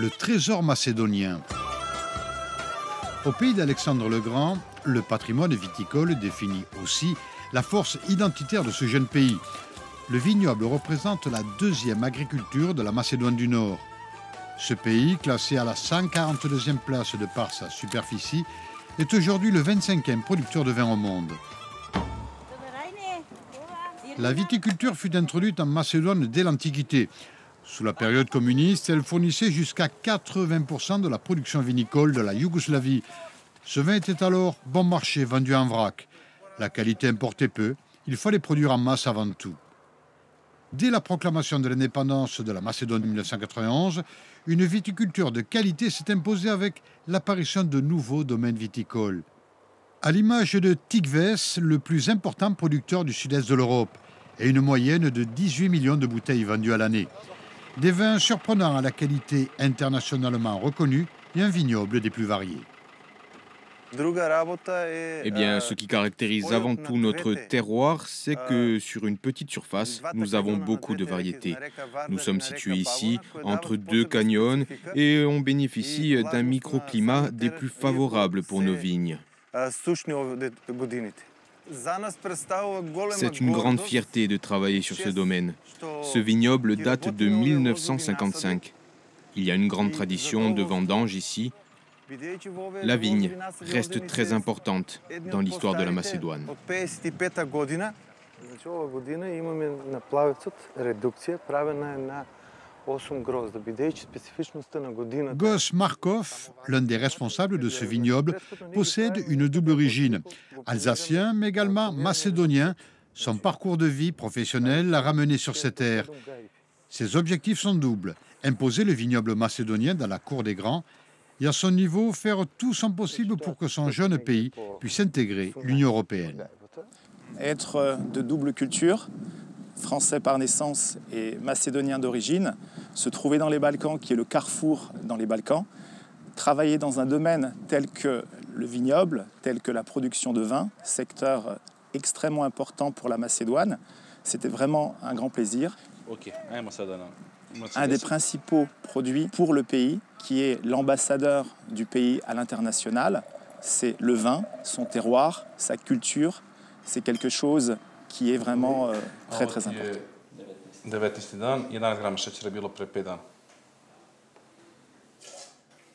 le trésor macédonien. Au pays d'Alexandre le Grand, le patrimoine viticole définit aussi la force identitaire de ce jeune pays. Le vignoble représente la deuxième agriculture de la Macédoine du Nord. Ce pays, classé à la 142e place de par sa superficie, est aujourd'hui le 25e producteur de vin au monde. La viticulture fut introduite en Macédoine dès l'Antiquité. Sous la période communiste, elle fournissait jusqu'à 80% de la production vinicole de la Yougoslavie. Ce vin était alors bon marché, vendu en vrac. La qualité importait peu, il fallait produire en masse avant tout. Dès la proclamation de l'indépendance de la Macédoine en 1991, une viticulture de qualité s'est imposée avec l'apparition de nouveaux domaines viticoles. À l'image de Tigves, le plus important producteur du sud-est de l'Europe, et une moyenne de 18 millions de bouteilles vendues à l'année. Des vins surprenants à la qualité internationalement reconnue et un vignoble des plus variés. Eh bien, ce qui caractérise avant tout notre terroir, c'est que sur une petite surface, nous avons beaucoup de variétés. Nous sommes situés ici, entre deux canyons, et on bénéficie d'un microclimat des plus favorables pour nos vignes. C'est une grande fierté de travailler sur ce domaine. Ce vignoble date de 1955. Il y a une grande tradition de vendange ici. La vigne reste très importante dans l'histoire de la Macédoine. Gos Markov, l'un des responsables de ce vignoble, possède une double origine, alsacien mais également macédonien. Son parcours de vie professionnel l'a ramené sur ces terres. Ses objectifs sont doubles, imposer le vignoble macédonien dans la cour des grands et à son niveau faire tout son possible pour que son jeune pays puisse intégrer l'Union européenne. Être de double culture, français par naissance et macédonien d'origine, se trouver dans les Balkans, qui est le carrefour dans les Balkans, travailler dans un domaine tel que le vignoble, tel que la production de vin, secteur extrêmement important pour la Macédoine, c'était vraiment un grand plaisir. Un des principaux produits pour le pays, qui est l'ambassadeur du pays à l'international, c'est le vin, son terroir, sa culture. C'est quelque chose qui est vraiment très très important.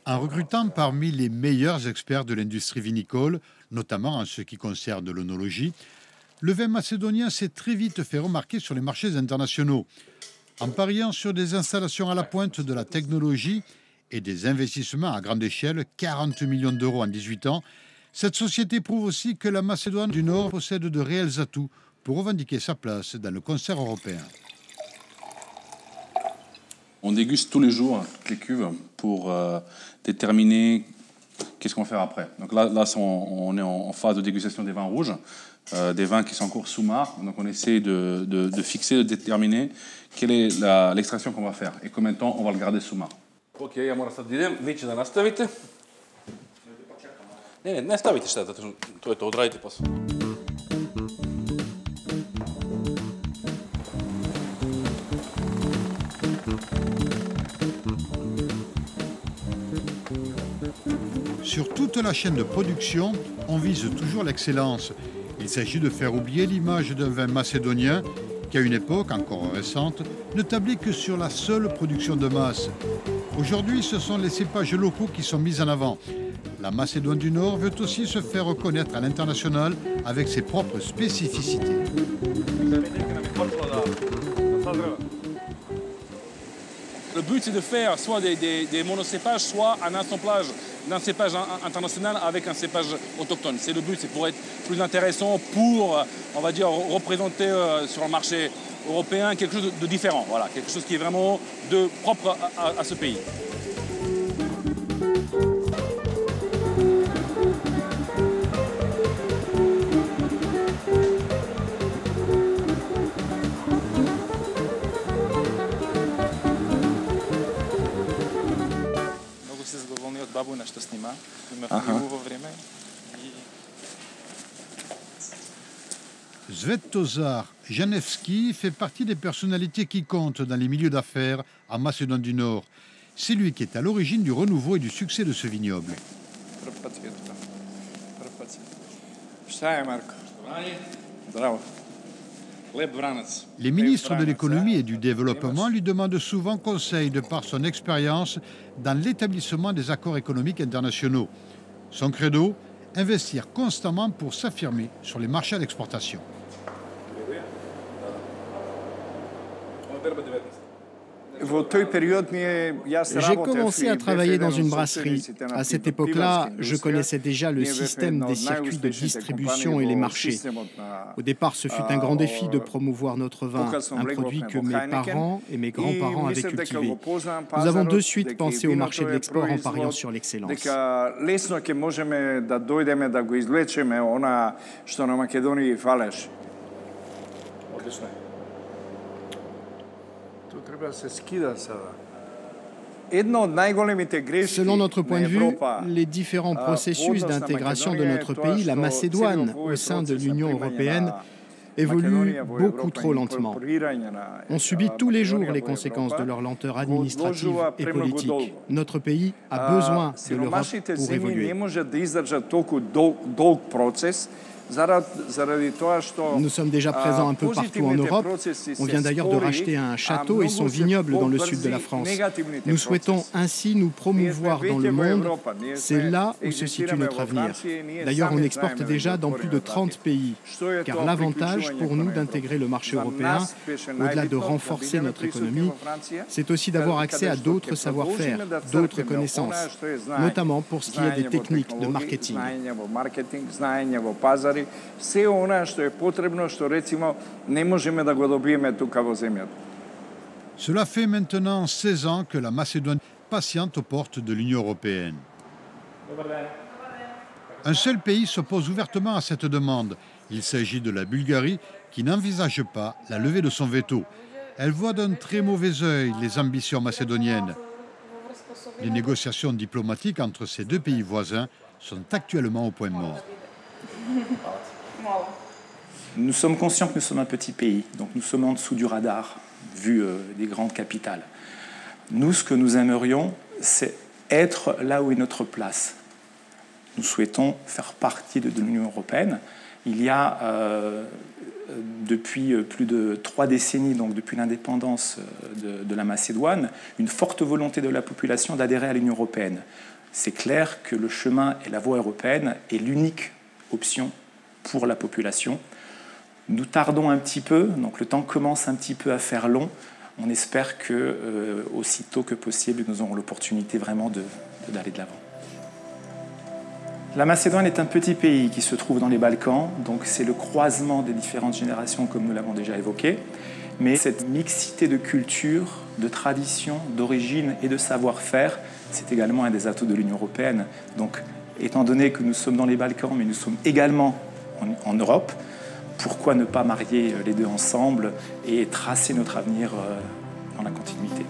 En recrutant parmi les meilleurs experts de l'industrie vinicole, notamment en ce qui concerne l'œnologie, le vin macédonien s'est très vite fait remarquer sur les marchés internationaux. En pariant sur des installations à la pointe de la technologie et des investissements à grande échelle, 40 millions d'euros en 18 ans, cette société prouve aussi que la Macédoine du Nord possède de réels atouts pour revendiquer sa place dans le concert européen. On déguste tous les jours toutes les cuves pour déterminer qu'est-ce qu'on va faire après. Donc là on est en phase de dégustation des vins rouges, des vins qui sont encore sous marc. Donc on essaie de fixer, de déterminer quelle est l'extraction qu'on va faire et combien de temps on va le garder sous marc. Ok, ja moram sad idem, vi će da nastavite. Ne stavite šta, to je to, odradite posao. Sur toute la chaîne de production, on vise toujours l'excellence. Il s'agit de faire oublier l'image d'un vin macédonien qui, à une époque encore récente, ne tablait que sur la seule production de masse. Aujourd'hui, ce sont les cépages locaux qui sont mis en avant. La Macédoine du Nord veut aussi se faire reconnaître à l'international avec ses propres spécificités. Le but, c'est de faire soit des monocépages, soit un assemblage d'un cépage international avec un cépage autochtone. C'est le but, c'est pour être plus intéressant, pour, on va dire, représenter sur le marché européen quelque chose de différent. Voilà, quelque chose qui est vraiment propre à ce pays. Svetozar Janevski fait partie des personnalités qui comptent dans les milieux d'affaires en Macédoine du Nord. C'est lui qui est à l'origine du renouveau et du succès de ce vignoble. Les ministres de l'économie et du développement lui demandent souvent conseil de par son expérience dans l'établissement des accords économiques internationaux. Son credo, investir constamment pour s'affirmer sur les marchés d'exportation. J'ai commencé à travailler dans une brasserie. À cette époque-là, je connaissais déjà le système des circuits de distribution et les marchés. Au départ, ce fut un grand défi de promouvoir notre vin, un produit que mes parents et mes grands-parents avaient cultivé. Nous avons de suite pensé au marché de l'export en pariant sur l'excellence. Selon notre point de vue, les différents processus d'intégration de notre pays, la Macédoine, au sein de l'Union européenne, évoluent beaucoup trop lentement. On subit tous les jours les conséquences de leur lenteur administrative et politique. Notre pays a besoin de l'Europe pour évoluer. Nous sommes déjà présents un peu partout en Europe. On vient d'ailleurs de racheter un château et son vignoble dans le sud de la France. Nous souhaitons ainsi nous promouvoir dans le monde. C'est là où se situe notre avenir. D'ailleurs, on exporte déjà dans plus de 30 pays. Car l'avantage pour nous d'intégrer le marché européen, au-delà de renforcer notre économie, c'est aussi d'avoir accès à d'autres savoir-faire, d'autres connaissances, notamment pour ce qui est des techniques de marketing. Cela fait maintenant 16 ans que la Macédoine patiente aux portes de l'Union européenne. Un seul pays s'oppose ouvertement à cette demande. Il s'agit de la Bulgarie qui n'envisage pas la levée de son veto. Elle voit d'un très mauvais œil les ambitions macédoniennes. Les négociations diplomatiques entre ces deux pays voisins sont actuellement au point mort. Nous sommes conscients que nous sommes un petit pays, donc nous sommes en dessous du radar, vu des grandes capitales. Nous, ce que nous aimerions, c'est être là où est notre place. Nous souhaitons faire partie de l'Union européenne. Il y a, depuis plus de 3 décennies, donc depuis l'indépendance de la Macédoine, une forte volonté de la population d'adhérer à l'Union européenne. C'est clair que le chemin et la voie européenne est l'unique option pour la population. Nous tardons un petit peu, donc le temps commence un petit peu à faire long. On espère que, aussitôt que possible, nous aurons l'opportunité vraiment d'aller de l'avant. La Macédoine est un petit pays qui se trouve dans les Balkans, donc c'est le croisement des différentes générations, comme nous l'avons déjà évoqué. Mais cette mixité de culture, de tradition, d'origine et de savoir-faire, c'est également un des atouts de l'Union européenne. Donc, étant donné que nous sommes dans les Balkans, mais nous sommes également en Europe, pourquoi ne pas marier les deux ensemble et tracer notre avenir dans la continuité?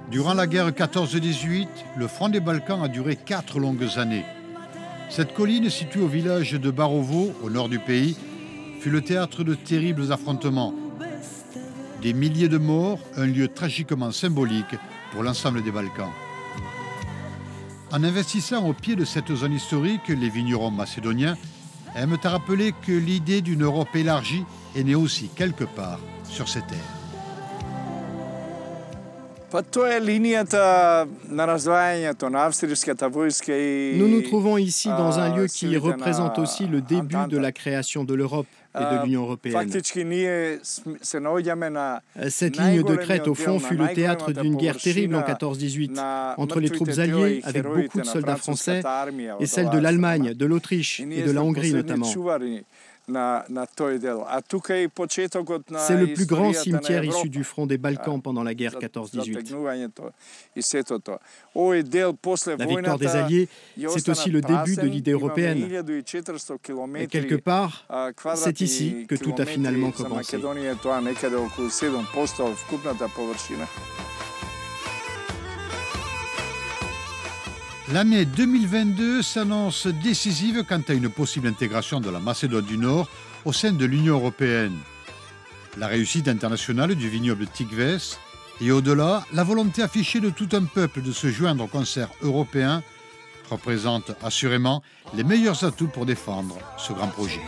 Durant la guerre 14-18, le front des Balkans a duré 4 longues années. Cette colline, située au village de Barovo, au nord du pays, fut le théâtre de terribles affrontements. Des milliers de morts, un lieu tragiquement symbolique pour l'ensemble des Balkans. En investissant au pied de cette zone historique, les vignerons macédoniens aiment à rappeler que l'idée d'une Europe élargie est née aussi quelque part sur ces terres. Nous nous trouvons ici dans un lieu qui représente aussi le début de la création de l'Europe et de l'Union européenne. Cette ligne de crête, au fond, fut le théâtre d'une guerre terrible en 14-18, entre les troupes alliées, avec beaucoup de soldats français, et celles de l'Allemagne, de l'Autriche et de la Hongrie notamment. C'est le plus grand cimetière issu du front des Balkans pendant la guerre 14-18. La victoire des Alliés, c'est aussi le début de l'idée européenne. Et quelque part, c'est ici que tout a finalement commencé. L'année 2022 s'annonce décisive quant à une possible intégration de la Macédoine du Nord au sein de l'Union européenne. La réussite internationale du vignoble Tikves et au-delà, la volonté affichée de tout un peuple de se joindre au concert européen représente assurément les meilleurs atouts pour défendre ce grand projet.